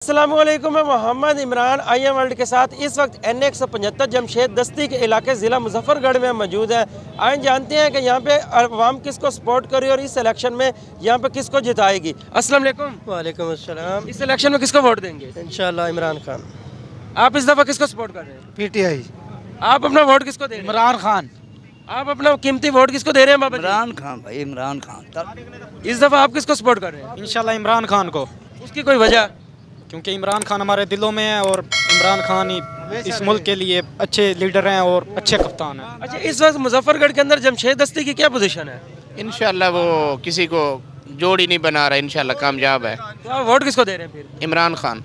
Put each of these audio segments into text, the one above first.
अस्सलामुअलैकुम, मैं Mohammad Imran IM world के साथ इस वक्त NA 175 जमशेद दस्ती के इलाके ज़िला मुजफ्फरगढ़ में मौजूद है। आइए जानते हैं कि यहाँ पे अवाम किसको सपोर्ट करी और इस इलेक्शन में यहाँ पे किसको जिताएगी। अस्सलाम वालेकुम। वालेकुम अस्सलाम। इस इलेक्शन में किसको वोट देंगे? इंशाल्लाह इमरान खान। आप इस दफ़ा किसको सपोर्ट कर रहे हैं? PTI। आप अपना वोट किसको दे रहे हैं? इमरान खान। आप अपना कीमती वोट किसको दे रहे हैं? बाबा इमरान खान भाई, इमरान खान। इस दफ़ा आप किसको सपोर्ट कर रहे हैं? इंशाल्लाह इमरान खान को, उसकी कोई वजह? क्योंकि इमरान खान हमारे दिलों में है और इमरान खान ही इस मुल्क के लिए अच्छे लीडर हैं और अच्छे कप्तान हैं। अच्छा, इस वक्त मुजफ्फरगढ़ के अंदर जमशेद दस्ती की क्या पोजीशन है? इंशाल्लाह वो किसी को जोड़ी नहीं बना रहा, इंशाल्लाह कामयाब है। तो आप वोट किसको दे रहे हैं फिर? इमरान खान।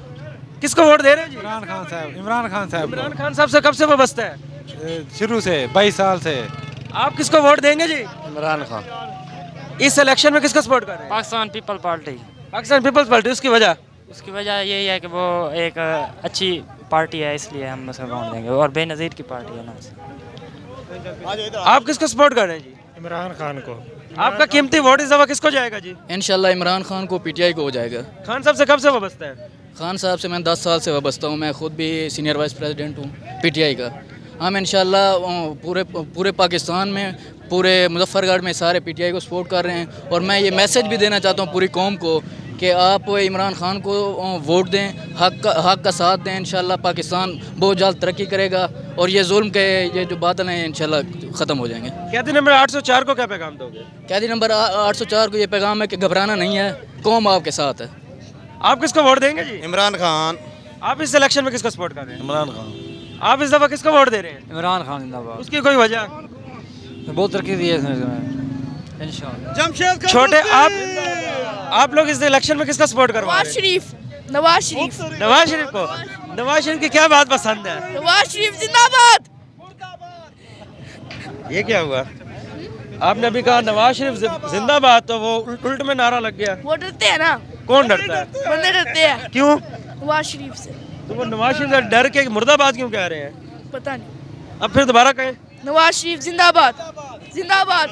किसको वोट दे रहे हैं जी? इमरान खान साहब। इमरान खान साहब। इमरान खान साहब से कब से वाबस्ता है? शुरू से 22 साल से। आप किसको वोट देंगे जी? इमरान खान। इस इलेक्शन में किसको सपोर्ट कर रहे हैं? Pakistan people party. Pakistan peoples party. उसकी वजह? उसकी वजह यही है कि वो एक अच्छी पार्टी है, इसलिए हम उसको वोट देंगे और बेनज़ीर की पार्टी है ना। आप किसको सपोर्ट कर रहे हैं जी? इमरान खान को। आपका कीमती वोट इस दफा किसको जाएगा जी? इंशाल्लाह इमरान खान को, PTI को हो जाएगा। खान साहब से कब से वाबस्ता है? खान साहब से मैं 10 साल से वाबस्ता हूँ। मैं खुद भी सीनियर वाइस प्रेसिडेंट हूँ PTI का। हम इंशाल्लाह पूरे पाकिस्तान में, पूरे मुजफ्फरगढ़ में सारे PTI को सपोर्ट कर रहे हैं। और मैं ये मैसेज भी देना चाहता हूँ पूरी कौम को कि आप इमरान खान को वोट दें, हक का साथ दें। इंशाल्लाह पाकिस्तान बहुत जल्द तरक्की करेगा और ये जुल्म के ये जो बादल हैं इंशाल्लाह ख़त्म हो जाएंगे। कैदी नंबर 804 को क्या पैगाम दोगे? कैदी नंबर 804 को ये पैगाम है कि घबराना नहीं है, कौम आपके साथ है। आप किसको वोट देंगे जी? इमरान खान। आप इस इलेक्शन में किसको सपोर्ट कर रहे हैं? इमरान खान। आप इस दफा किसको वोट दे रहे हैं? इमरान खान जिंदाबाद। उसकी कोई वजह? बहुत तरक्की दी है इसने इंशाल्लाह। छोटे आप लोग इस इलेक्शन में किसका सपोर्ट करवा रहे हैं? नवाज शरीफ। नवाज शरीफ को। नवाज शरीफ की क्या बात पसंद है? नवाज शरीफ जिंदाबाद। ये क्या हुआ? आपने अभी कहा नवाज शरीफ जिंदाबाद, तो वो उल्ट में नारा लग गया। वो डरते हैं ना, कौन डरता है? बंदे डरते हैं। क्यों? नवाज शरीफ से। तो वो नवाज शरीफ से डर के मुर्दाबाद क्यों कह रहे हैं? पता नहीं। अब फिर दोबारा कहें। नवाज शरीफ जिंदाबाद, जिंदाबाद,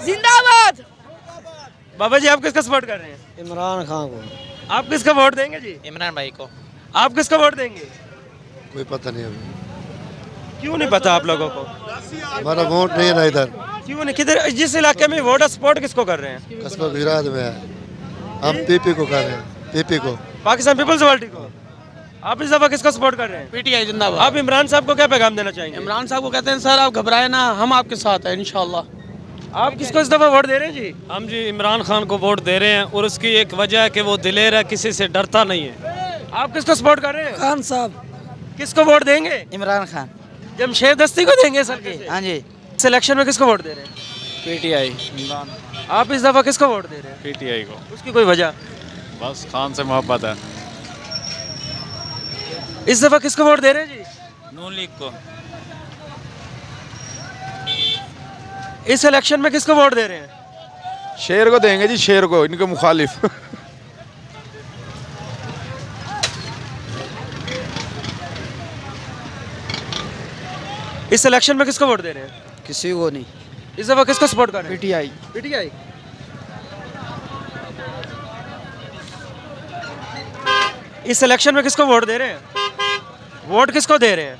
जिंदाबाद। बाबा जी, आप किसका सपोर्ट कर रहे हैं? इमरान खान को। आप किसका वोट देंगे जी? इमरान भाई को। आप किसका वोट देंगे? कोई पता नहीं अभी। क्यों नहीं पता आप लोगों को? हमारा वोट नहीं है ना इधर। क्यों नहीं? किधर, जिस इलाके में वोट सपोर्ट किसको कर रहे हैं? कस्बा गुजरात में है। हम PP को कर रहे हैं, PP को। पाकिस्तान पीपल्स पार्टी को। आप इस दफा किसको सपोर्ट कर रहे हैं? PTI जिंदाबाद। आप इमरान साहब को क्या पैगाम देना चाहेंगे? इमरान साहब को कहते हैं सर आप घबराए ना, हम आपके साथ हैं इंशाल्लाह। आप किसको इस दफा वोट दे रहे हैं जी? हम जी इमरान खान को वोट दे रहे हैं और उसकी एक वजह है कि वो दिलेर है, किसी से डरता नहीं है। आप किसको सपोर्ट कर रहे हैं? खान साहब। किसको वोट देंगे? इमरान खान। जमशेद दस्ती को देंगे सर के? हाँ जी। सिलेक्शन में किसको वोट दे रहे हैं? PTI इमरान। आप इस दफा किसको वोट दे रहे हैं? PTI को। उसकी कोई वजह? बस खान से मोहब्बत है। इस दफा किसको वोट दे रहे हैं जी? नून लीग को। इस इलेक्शन में किसको वोट दे रहे हैं? शेर को देंगे जी, शेर को, इनके मुखालिफ। इस इलेक्शन में किसको वोट दे रहे हैं? किसी को नहीं। इस दफा किसको सपोर्ट कर रहे हैं? PTI। PTI। इस इलेक्शन में किसको वोट दे रहे हैं? वोट किसको दे रहे हैं?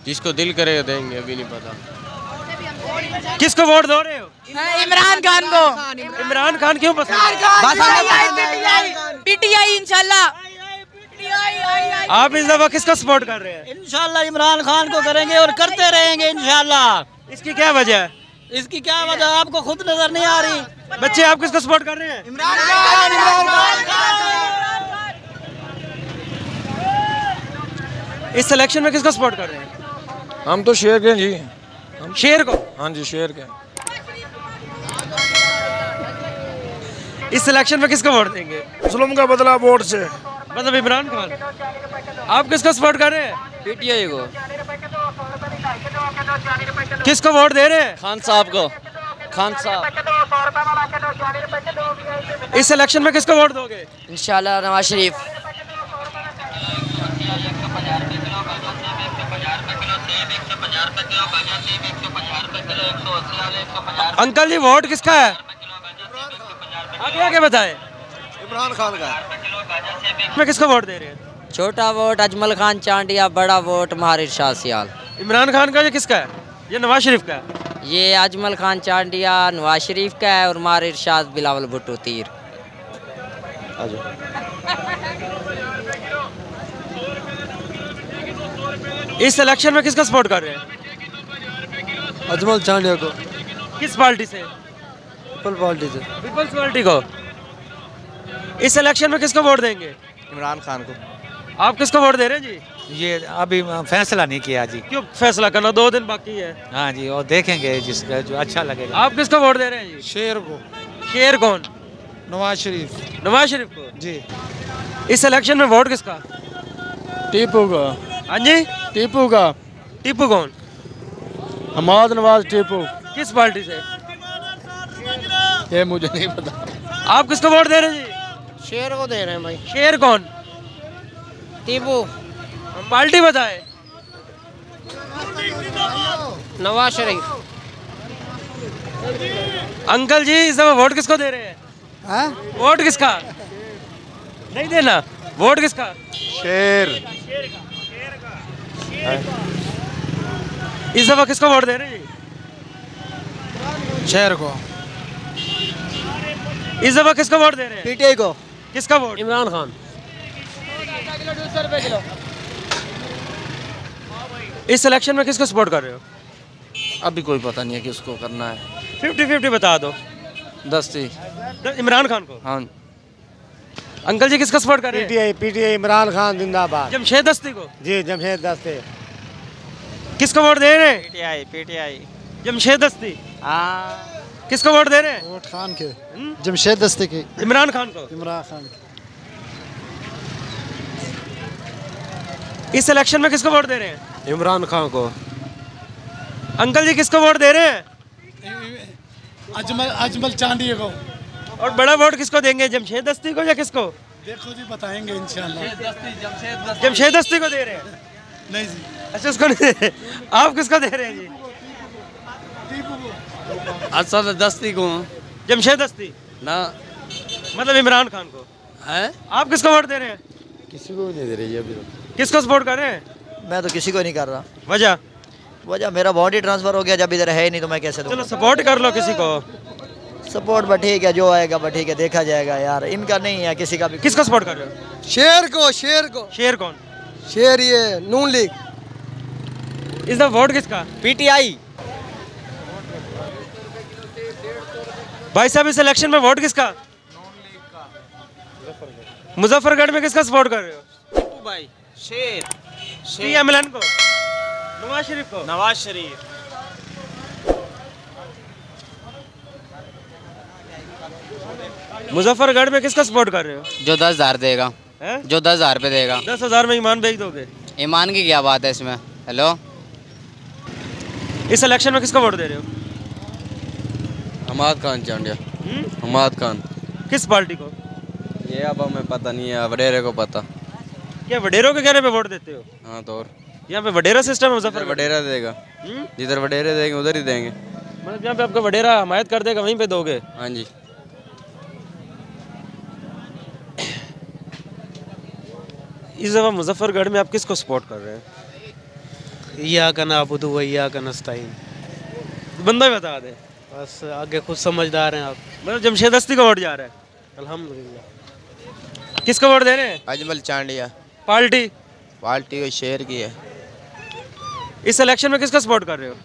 जिसको दिल करे देंगे, अभी नहीं पता। किसको वोट दे रहे हो? इमरान खान को। इमरान खान क्यों पसंद? PTI इंशाल्लाह। आप इस दफा किसको सपोर्ट कर रहे हैं? इंशाल्लाह इमरान खान को करेंगे और करते रहेंगे इंशाल्लाह। इसकी क्या वजह है? इसकी क्या वजह आपको खुद नजर नहीं आ रही? बच्चे, आप किसको सपोर्ट कर रहे हैं? इस इलेक्शन में किसको सपोर्ट कर रहे हैं? हम तो शेर के जी। शेर को। हाँ जी, शेर के। इस इलेक्शन में किसको वोट देंगे? जुल्म का बदला वोट से। मतलब इमरान खान। आप किसको सपोर्ट कर रहे हैं? PTI को। किसको वोट दे रहे हैं? खान साहब को। खान साहब। इस इलेक्शन में किसको वोट दोगे? इंशाल्लाह नवाज शरीफ। अंकल जी, वोट किसका है? आगे आगे बताएं। इमरान खान का। में किसको वोट दे रहे हैं? छोटा वोट अजमल खान चांडिया, बड़ा वोट माहिर शाह सियाल। इमरान खान का ये किसका है? ये नवाज शरीफ का है? ये अजमल खान चांडिया नवाज शरीफ का है और माहिर शाह बिलावल भुट्टो तीर। इस इलेक्शन में किसका सपोर्ट कर रहे हैं? अजमल चांडिया को। किस पार्टी से? पीपल पार्टी से। पीपल्स पार्टी को। इस इलेक्शन में किसको वोट देंगे? इमरान खान को। आप किसको वोट दे रहे हैं जी? ये अभी फैसला नहीं किया जी। क्यों फैसला करना, 2 दिन बाकी है। हाँ जी, और देखेंगे जिसका जो अच्छा लगेगा। आप किसको वोट दे रहे हैं जी? शेर को। शेर कौन? नवाज शरीफ। नवाज शरीफ को जी। इस इलेक्शन में वोट किसका? टीपू का। हाँ जी, टीपू का। टीपू कौन? हमाद नवाज टीपू। किस पार्टी से? ये मुझे नहीं पता। आप किसको वोट दे रहे हैं जी? शेर को दे रहे हैं भाई। शेर कौन? टीपू। पार्टी बताए। नवाज शरीफ। अंकल जी इस दफा वोट किसको दे रहे हैं? वोट किसका? नहीं देना। वोट किसका? शेर। इस दफा किसको वोट दे रहे हैं जी? शेर को। इस दफा किसको वोट दे रहे हैं? पीटीआई को। किसका वोट? इमरान खान। इस इलेक्शन में किसको सपोर्ट कर रहे हो? अभी कोई पता नहीं है किसको करना है। 50-50 बता दो। दस्ती। इमरान खान को। हाँ। अंकल जी किसका सपोर्ट कर रहे हैं? पीटीआई इमरान खान जिंदाबाद। जमशेद दस्ती को। जी जमशेद दस्ती। किसको वोट दे रहे हैं? पीटीआई। जमशेद दस्ती। किसको वोट दे रहे हैं? वोट खान के। जमशेद दस्ती की। इमरान खान को। इमरान खान। इस इलेक्शन में किसको वोट दे रहे हैं? इमरान खान को। अंकल जी किसको वोट दे रहे हैं? अजमल चांडिया को। और बड़ा वोट किसको देंगे? जमशेद दस्ती को या किसको? देखो जी, बताएंगे इंशाल्लाह। जमशेद दस्ती को दे रहे हैं? नहीं जी। अच्छा उसको नहीं दे रहे। आप किसको दे रहे हैं जी? असद दस्ती को। जमशेद दस्ती ना, मतलब इमरान खान को है। आप किसको वोट दे रहे हैं? किसी को नहीं दे रही है अभी तो। किसको सपोर्ट कर रहे हैं? मैं तो किसी को नहीं कर रहा। वजह मेरा बॉडी ट्रांसफर हो गया, जब इधर है ही नहीं तो मैं कैसे चलो दूँ? सपोर्ट कर लो किसी को। सपोर्ट बट ठीक है, जो आएगा बट ठीक है, देखा जाएगा यार। इनका नहीं है किसी का भी। किसको सपोर्ट कर रहे हो? शेर को। शेर को। शेर कौन? शेर ये नून लीग। इस दफा वोट किसका? पीटीआई। भाई साहब इस इलेक्शन में वोट किसका? मुजफ्फरगढ़ में किसका सपोर्ट कर रहे हो? भाई शेर। PMLN को। नवाज शरीफ को। नवाज शरीफ। मुजफ्फरगढ़ में किसका सपोर्ट कर रहे हो? जो 10,000 देगा। हैं? जो 10,000 रुपये देगा। 10,000 में ईमान बेच दोगे? ईमान की क्या बात है इसमें? हेलो, इस इलेक्शन में किसको वोट दे रहे हो? हमाद खान चांडिया। हमाद खान। किस पार्टी को? ये अब हमें पता नहीं है, वडेरे को पता। क्या वडेरों के कहने पे वोट देते हो? हाँ तो और यहाँ पे वडेरा सिस्टम है मुजफ्फरगढ़? वडेरा देगा। जिधर वडेरे देंगे उधर ही देंगे। मतलब जहाँ पे आपका वडेरा हमायत कर देगा वहीं पे दोगे? हाँ जी। इस दफा मुजफ्फरगढ़ में आप किसको सपोर्ट कर रहे हैं? या का नाबुदु व या का नस्ताइन। बंदा ही बता दे। बस आगे खुद समझदार हैं आप। मतलब जमशेद दस्ती को वोट जा रहा है? अल्हम्दुलिल्लाह। किसको वोट दे रहे हैं? अजमल चांडिया। पार्टी? पार्टी वो शेर की है। इस इलेक्शन में किसका सपोर्ट कर रहे हो?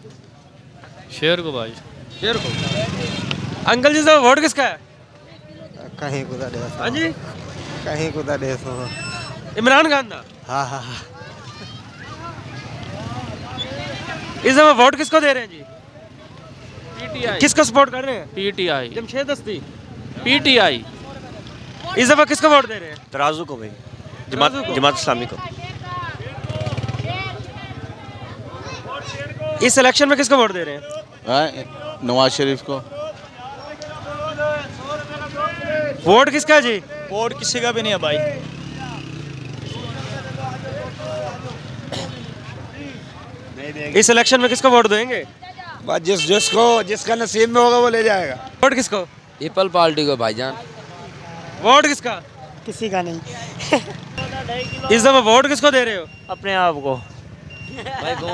शेर को भाई। शेर को। अंकल जी साहब वोट किसका है? कहीं कुदा दे। हाँ जी, कहीं कुदा दे। इमरान खान था। हाँ। इस दफा वोट किसको दे रहे हैं जी? पीटीआई। किसको सपोर्ट कर रहे हैं? पीटीआई। जमशेद दस्ती। पीटीआई। इस दफा किसको वोट दे रहे हैं? तराजू को भाई। जमात इस्लामी को। इस इलेक्शन में किसको वोट दे रहे हैं? नवाज शरीफ को। वोट किसका जी? वोट किसी का भी नहीं है भाई। इस इलेक्शन में किसको वोट देंगे? जिसका नसीब में होगा वो ले जाएगा। वोट किसको? पीपल पार्टी को भाईजान। वोट किसका? किसी का नहीं। इस दफा वोट किसको दे रहे हो? अपने आप को।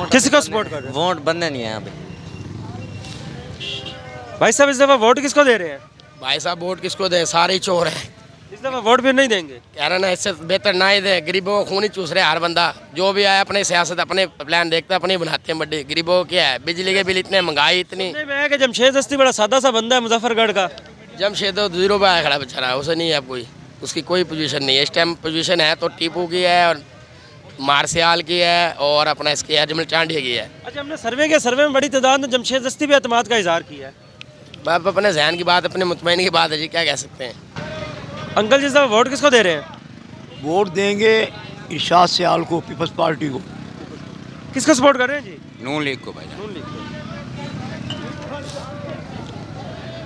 किसको सपोर्ट कर रहे हो? वोट बनने नहीं है यहाँ पे। भाई साहब इस दफा वोट किसको दे रहे हैं? भाई साहब वोट किसको दे, सारे ही चोर हैं। इस दफा वोट भी नहीं देंगे? कह रहे ना, इससे बेहतर ना ही दे। गरीबों को खून ही चूस रहे हर बंदा। जो भी आया अपने सियासत अपने प्लान देखते हैं, अपने बनाते हैं बड्डे। गरीबों को क्या है, बिजली के बिल इतने, महंगाई इतनी। मैं जमशेद दस्ती बड़ा सादा सा बंदा है मुजफ्फरगढ़ का। जमशेद तो 0 पे आया खड़ा बेचारा, उसे नहीं है कोई, उसकी कोई पोजीशन नहीं है इस टाइम। पोजीशन है तो टीपू की है और मार्सियाल की है और अपना इसकी है अजमल चांडिया की है। अच्छा, हमने सर्वे किया, सर्वे में बड़ी तादाद में जमशेद दस्ती भी एतमाद का इजहार किया है। बाप अपने जहन की बात, अपने मुतमईन की बात है जी, क्या कह सकते हैं। अंकल जिस दफा वोट किसको दे रहे हैं? वोट देंगे इरशाद सियाल को, पीपल्स पार्टी को। किसको सपोर्ट कर रहे हैं जी? नून लीग को भाई। नून लीग को।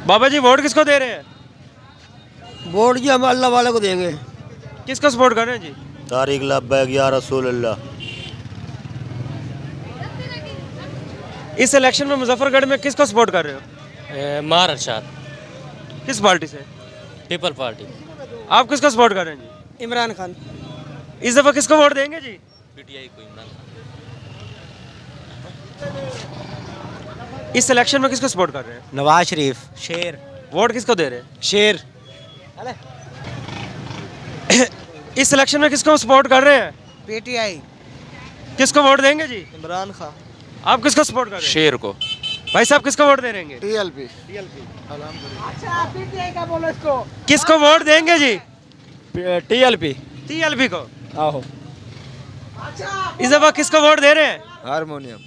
बाबा जी वोट किसको दे रहे हैं? वोट जी हम अल्लाह वाले को देंगे। किसको सपोर्ट कर रहे हैं जी? तारिक लब्बैक या रसूल अल्लाह। इस इलेक्शन में मुजफ्फरगढ़ में किसको सपोर्ट कर रहे हो? मार अरशाद। किस पार्टी से? People party. आप किसको सपोर्ट कर रहे हैं जी? इमरान खान। इस दफा किसको वोट देंगे जी? पीटीआई को, इमरान खान। इस इलेक्शन में किसको सपोर्ट कर रहे हैं? नवाज शरीफ। शेर। वोट किसको दे रहे हैं? शेर। इस इलेक्शन में किसको सपोर्ट कर रहे हैं? पीटीआई। किसको वोट देंगे जी? इमरान खान। आप किसको सपोर्ट कर रहे हैं? शेर को। भाई साहब किसको वोट दे रहेंगे? टीएलपी। अच्छा पीटीआई का बोलो इसको। किसको वोट देंगे जी? टीएलपी। टीएलपी को। आहो। इस दफा किसको वोट दे रहे हैं? हारमोनियम।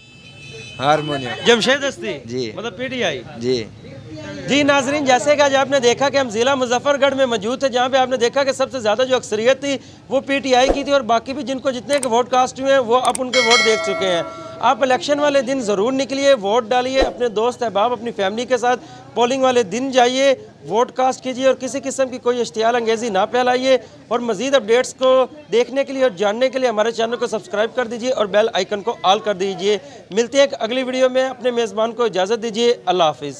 हारमोनियम। जमशेद दस्ती जी, मतलब पीटीआई जी। जी नाजरीन, जैसे कि आज आपने देखा कि हम ज़िला मुजफ्फरगढ़ में मौजूद थे, जहाँ पे आपने देखा कि सबसे ज़्यादा जो अक्सरियत थी वो पीटीआई की थी और बाकी भी जिनको जितने के वोट कास्ट हुए हैं वो अब उनके वोट देख चुके हैं। आप इलेक्शन वाले दिन ज़रूर निकलिए, वोट डालिए, अपने दोस्त अहबाब अपनी फैमिली के साथ पोलिंग वाले दिन जाइए, वोट कास्ट कीजिए और किसी किस्म की कोई इश्तियाल अंगेज़ी ना फैलाइए। और मज़ीद अपडेट्स को देखने के लिए और जानने के लिए हमारे चैनल को सब्सक्राइब कर दीजिए और बेल आइकन को ऑल कर दीजिए। मिलते हैं एक अगली वीडियो में, अपने मेज़बान को इजाज़त दीजिए। अल्लाह हाफिज़।